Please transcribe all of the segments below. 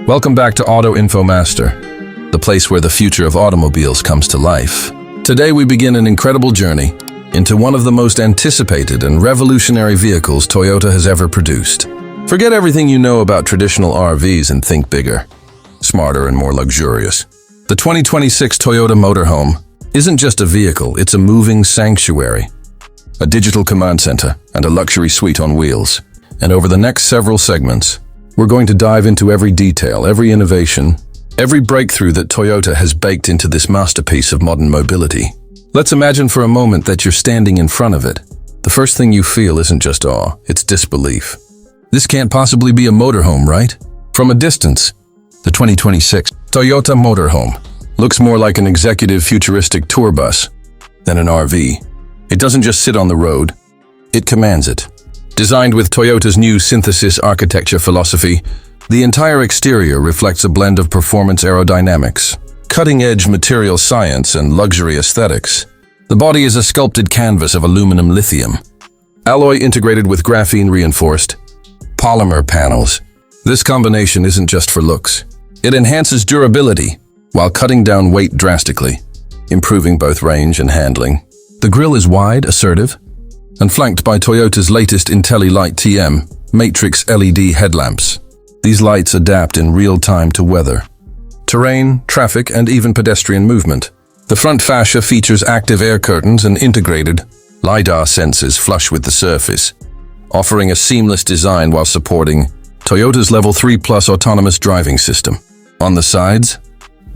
Welcome back to Auto Info Master, the place where the future of automobiles comes to life. Today we begin an incredible journey into one of the most anticipated and revolutionary vehicles Toyota has ever produced. Forget everything you know about traditional RVs and think bigger, smarter, and more luxurious. The 2026 Toyota Motorhome isn't just a vehicle, it's a moving sanctuary, a digital command center, and a luxury suite on wheels. And over the next several segments, we're going to dive into every detail, every innovation, every breakthrough that Toyota has baked into this masterpiece of modern mobility. Let's imagine for a moment that you're standing in front of it. The first thing you feel isn't just awe, it's disbelief. This can't possibly be a motorhome, right? From a distance, the 2026 Toyota Motorhome looks more like an executive futuristic tour bus than an RV. It doesn't just sit on the road, it commands it. Designed with Toyota's new synthesis architecture philosophy, the entire exterior reflects a blend of performance aerodynamics, cutting-edge material science, and luxury aesthetics. The body is a sculpted canvas of aluminum lithium, alloy integrated with graphene-reinforced polymer panels. This combination isn't just for looks. It enhances durability while cutting down weight drastically, improving both range and handling. The grille is wide, assertive, and flanked by Toyota's latest IntelliLight TM matrix LED headlamps. These lights adapt in real time to weather, terrain, traffic, and even pedestrian movement. The front fascia features active air curtains and integrated LiDAR sensors flush with the surface, offering a seamless design while supporting Toyota's Level 3 Plus autonomous driving system. On the sides,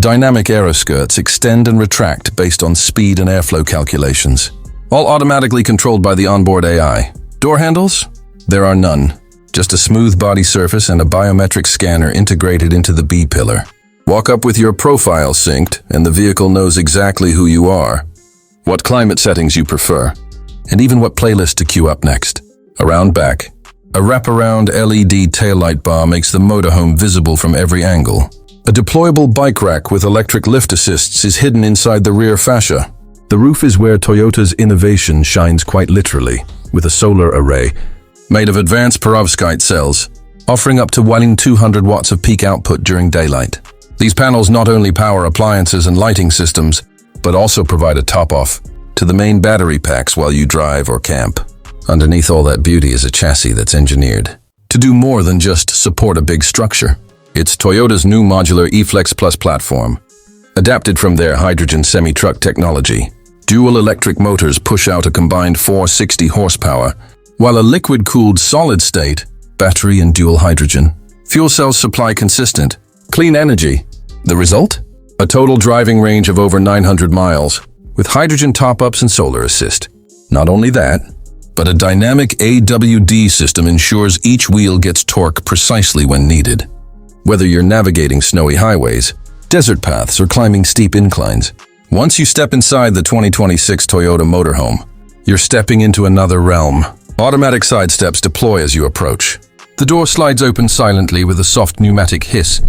dynamic aeroskirts extend and retract based on speed and airflow calculations, all automatically controlled by the onboard AI. Door handles? There are none. Just a smooth body surface and a biometric scanner integrated into the B-pillar. Walk up with your profile synced, and the vehicle knows exactly who you are, what climate settings you prefer, and even what playlist to queue up next. Around back, a wraparound LED taillight bar makes the motorhome visible from every angle. A deployable bike rack with electric lift assists is hidden inside the rear fascia. The roof is where Toyota's innovation shines quite literally, with a solar array made of advanced perovskite cells, offering up to 1,200 watts of peak output during daylight. These panels not only power appliances and lighting systems, but also provide a top-off to the main battery packs while you drive or camp. Underneath all that beauty is a chassis that's engineered to do more than just support a big structure. It's Toyota's new modular E-Flex Plus platform, adapted from their hydrogen semi-truck technology. Dual electric motors push out a combined 460 horsepower, while a liquid-cooled solid-state battery and dual hydrogen fuel cells supply consistent, clean energy. The result? A total driving range of over 900 miles, with hydrogen top-ups and solar assist. Not only that, but a dynamic AWD system ensures each wheel gets torque precisely when needed. Whether you're navigating snowy highways, desert paths, or climbing steep inclines, once you step inside the 2026 Toyota Motorhome, you're stepping into another realm. Automatic side steps deploy as you approach. The door slides open silently with a soft pneumatic hiss,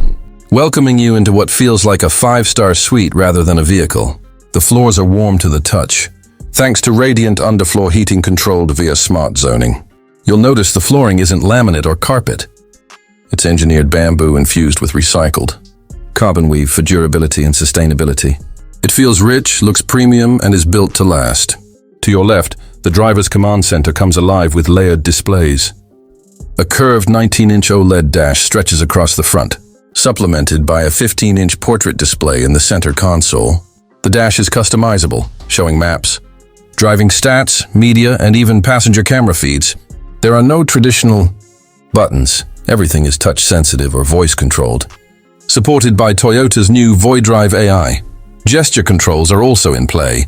welcoming you into what feels like a five-star suite rather than a vehicle. The floors are warm to the touch, thanks to radiant underfloor heating controlled via smart zoning. You'll notice the flooring isn't laminate or carpet. It's engineered bamboo infused with recycled carbon weave for durability and sustainability. It feels rich, looks premium, and is built to last. To your left, the driver's command center comes alive with layered displays. A curved 19-inch OLED dash stretches across the front, supplemented by a 15-inch portrait display in the center console. The dash is customizable, showing maps, driving stats, media, and even passenger camera feeds. There are no traditional buttons. Everything is touch-sensitive or voice-controlled. Supported by Toyota's new VoiDrive AI, gesture controls are also in play,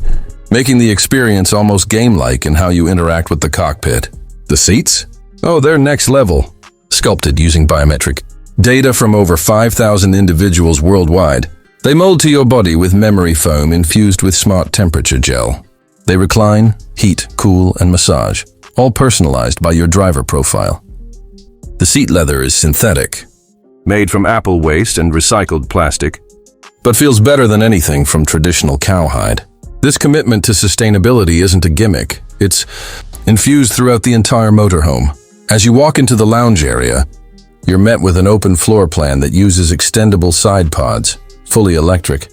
making the experience almost game-like in how you interact with the cockpit. The seats? Oh, they're next level. Sculpted using biometric data from over 5,000 individuals worldwide. They mold to your body with memory foam infused with smart temperature gel. They recline, heat, cool, and massage, all personalized by your driver profile. The seat leather is synthetic, made from apple waste and recycled plastic, but feels better than anything from traditional cowhide. This commitment to sustainability isn't a gimmick, it's infused throughout the entire motorhome. As you walk into the lounge area, You're met with an open floor plan that uses extendable side pods, fully electric,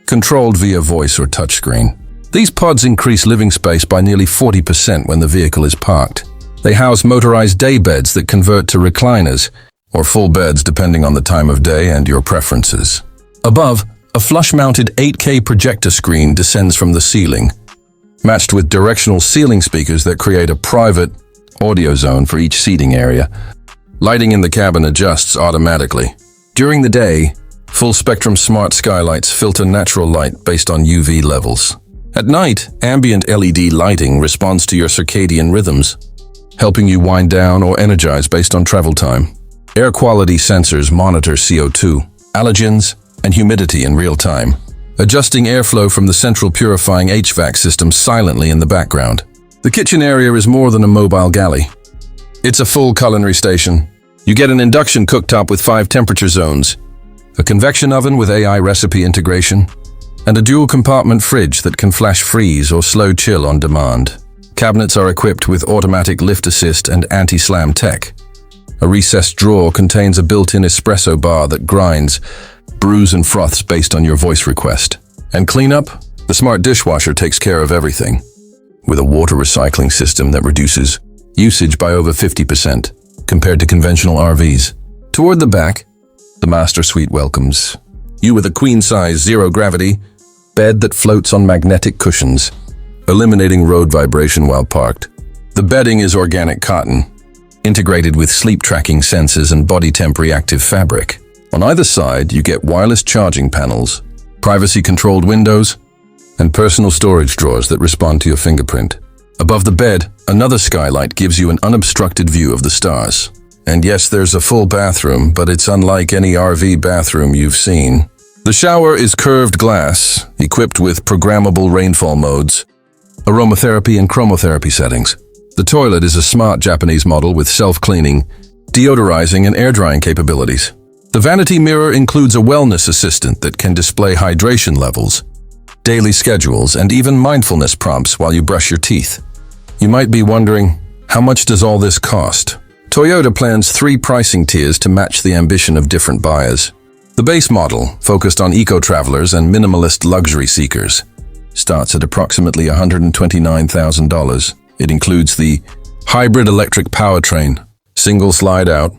controlled via voice or touchscreen. These pods increase living space by nearly 40% when the vehicle is parked. They house motorized day beds that convert to recliners, or full beds depending on the time of day and your preferences. Above, a flush-mounted 8K projector screen descends from the ceiling, matched with directional ceiling speakers that create a private audio zone for each seating area. Lighting in the cabin adjusts automatically. During the day, full-spectrum smart skylights filter natural light based on UV levels. At night, ambient LED lighting responds to your circadian rhythms, helping you wind down or energize based on travel time. Air quality sensors monitor CO2, allergens, and humidity in real time, adjusting airflow from the central purifying HVAC system silently in the background. The kitchen area is more than a mobile galley. It's a full culinary station. You get an induction cooktop with 5 temperature zones, a convection oven with AI recipe integration, and a dual-compartment fridge that can flash freeze or slow chill on demand. Cabinets are equipped with automatic lift assist and anti-slam tech. A recessed drawer contains a built-in espresso bar that grinds, brews and froths based on your voice request. And cleanup? The smart dishwasher takes care of everything, with a water recycling system that reduces usage by over 50% compared to conventional RVs. Toward the back, the master suite welcomes you with a queen-size zero-gravity bed that floats on magnetic cushions, eliminating road vibration while parked. The bedding is organic cotton, integrated with sleep-tracking sensors and body temp reactive fabric. On either side, you get wireless charging panels, privacy-controlled windows, and personal storage drawers that respond to your fingerprint. Above the bed, another skylight gives you an unobstructed view of the stars. And yes, there's a full bathroom, but it's unlike any RV bathroom you've seen. The shower is curved glass, equipped with programmable rainfall modes, aromatherapy and chromotherapy settings. The toilet is a smart Japanese model with self-cleaning, deodorizing and air-drying capabilities. The vanity mirror includes a wellness assistant that can display hydration levels, daily schedules, and even mindfulness prompts while you brush your teeth. You might be wondering, how much does all this cost? Toyota plans 3 pricing tiers to match the ambition of different buyers. The base model, focused on eco-travelers and minimalist luxury seekers, starts at approximately $129,000. It includes the hybrid electric powertrain, single slide-out,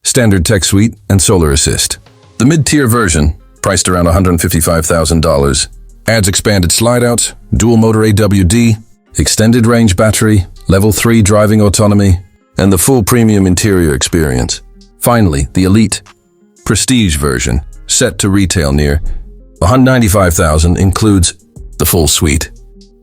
standard tech suite, and solar assist. The mid-tier version, priced around $155,000, adds expanded slide-outs, dual-motor AWD, extended range battery, level 3 driving autonomy, and the full premium interior experience. Finally, the elite prestige version, set to retail near $195,000, includes the full suite: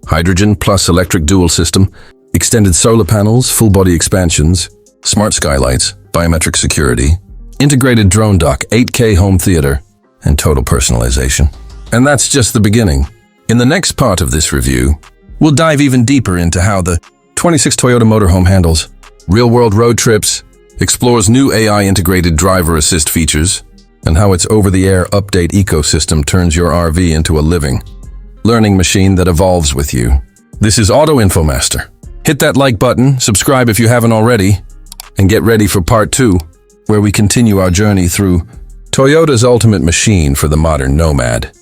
hydrogen plus electric dual system, extended solar panels, full body expansions, smart skylights, biometric security, integrated drone dock, 8K home theater, and total personalization. And that's just the beginning. In the next part of this review, we'll dive even deeper into how the 26 Toyota Motorhome handles real-world road trips, explores new AI-integrated driver assist features, and how its over-the-air update ecosystem turns your RV into a living, learning machine that evolves with you. This is Auto Info Master. Hit that like button, subscribe if you haven't already, and get ready for part 2, where we continue our journey through Toyota's ultimate machine for the modern nomad.